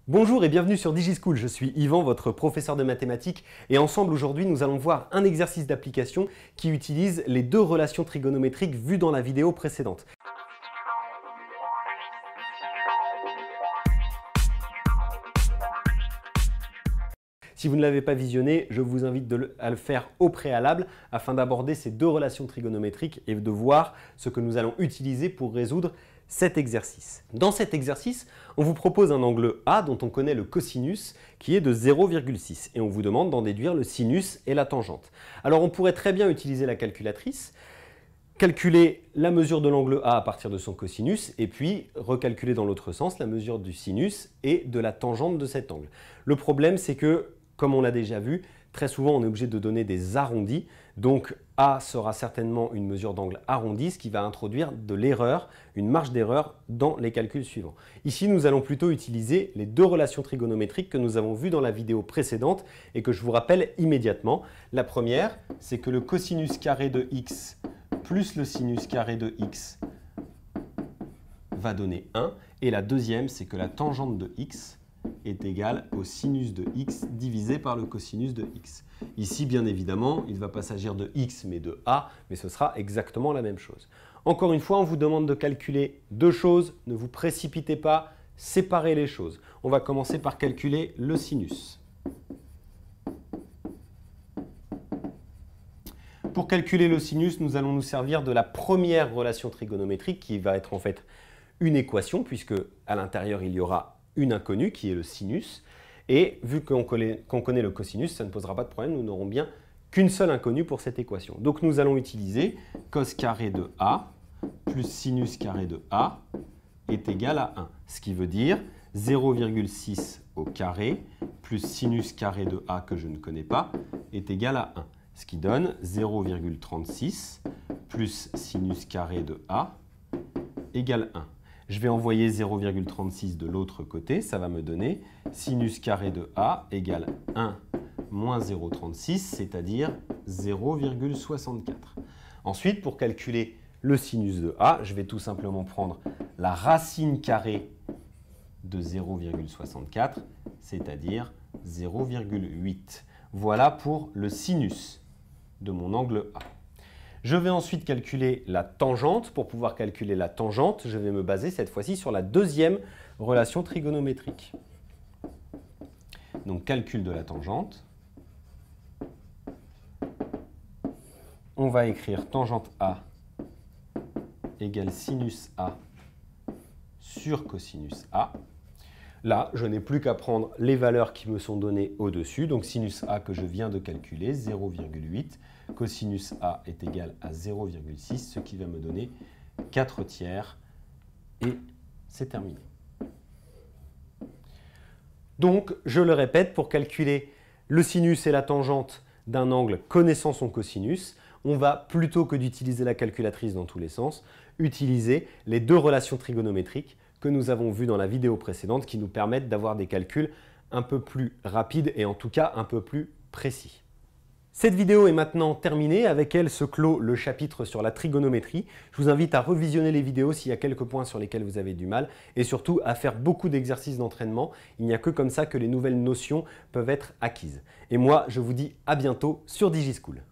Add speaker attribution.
Speaker 1: Bonjour et bienvenue sur DigiSchool, je suis Yvan, votre professeur de mathématiques et ensemble aujourd'hui nous allons voir un exercice d'application qui utilise les deux relations trigonométriques vues dans la vidéo précédente. Si vous ne l'avez pas visionné, je vous invite à le faire au préalable afin d'aborder ces deux relations trigonométriques et de voir ce que nous allons utiliser pour résoudre cet exercice. Dans cet exercice, on vous propose un angle A dont on connaît le cosinus qui est de 0,6 et on vous demande d'en déduire le sinus et la tangente. Alors on pourrait très bien utiliser la calculatrice, calculer la mesure de l'angle A à partir de son cosinus et puis recalculer dans l'autre sens la mesure du sinus et de la tangente de cet angle. Le problème c'est que, comme on l'a déjà vu, très souvent on est obligé de donner des arrondis, donc A sera certainement une mesure d'angle arrondi, ce qui va introduire de l'erreur, une marge d'erreur dans les calculs suivants. Ici nous allons plutôt utiliser les deux relations trigonométriques que nous avons vues dans la vidéo précédente et que je vous rappelle immédiatement. La première, c'est que le cosinus carré de x plus le sinus carré de x va donner 1, et la deuxième, c'est que la tangente de x est égal au sinus de x divisé par le cosinus de x. Ici, bien évidemment, il ne va pas s'agir de x mais de a, mais ce sera exactement la même chose. Encore une fois, on vous demande de calculer deux choses, ne vous précipitez pas, séparez les choses. On va commencer par calculer le sinus. Pour calculer le sinus, nous allons nous servir de la première relation trigonométrique qui va être en fait une équation, puisque à l'intérieur il y aura une inconnue qui est le sinus, et vu qu'on connaît le cosinus, ça ne posera pas de problème, nous n'aurons bien qu'une seule inconnue pour cette équation. Donc nous allons utiliser cos carré de A plus sinus carré de A est égal à 1, ce qui veut dire 0,6 au carré plus sinus carré de A que je ne connais pas est égal à 1, ce qui donne 0,36 plus sinus carré de A égale 1. Je vais envoyer 0,36 de l'autre côté, ça va me donner sinus carré de A égale 1 moins 0,36, c'est-à-dire 0,64. Ensuite, pour calculer le sinus de A, je vais tout simplement prendre la racine carrée de 0,64, c'est-à-dire 0,8. Voilà pour le sinus de mon angle A. Je vais ensuite calculer la tangente. Pour pouvoir calculer la tangente, je vais me baser cette fois-ci sur la deuxième relation trigonométrique. Donc, calcul de la tangente. On va écrire tangente A égale sinus A sur cosinus A. Là, je n'ai plus qu'à prendre les valeurs qui me sont données au-dessus. Donc, sinus A que je viens de calculer, 0,8. Cosinus A est égal à 0,6, ce qui va me donner 4/3. Et c'est terminé. Donc, je le répète, pour calculer le sinus et la tangente d'un angle connaissant son cosinus, on va, plutôt que d'utiliser la calculatrice dans tous les sens, utiliser les deux relations trigonométriques que nous avons vues dans la vidéo précédente qui nous permettent d'avoir des calculs un peu plus rapides et en tout cas un peu plus précis. Cette vidéo est maintenant terminée, avec elle se clôt le chapitre sur la trigonométrie. Je vous invite à revisionner les vidéos s'il y a quelques points sur lesquels vous avez du mal et surtout à faire beaucoup d'exercices d'entraînement. Il n'y a que comme ça que les nouvelles notions peuvent être acquises. Et moi, je vous dis à bientôt sur DigiSchool.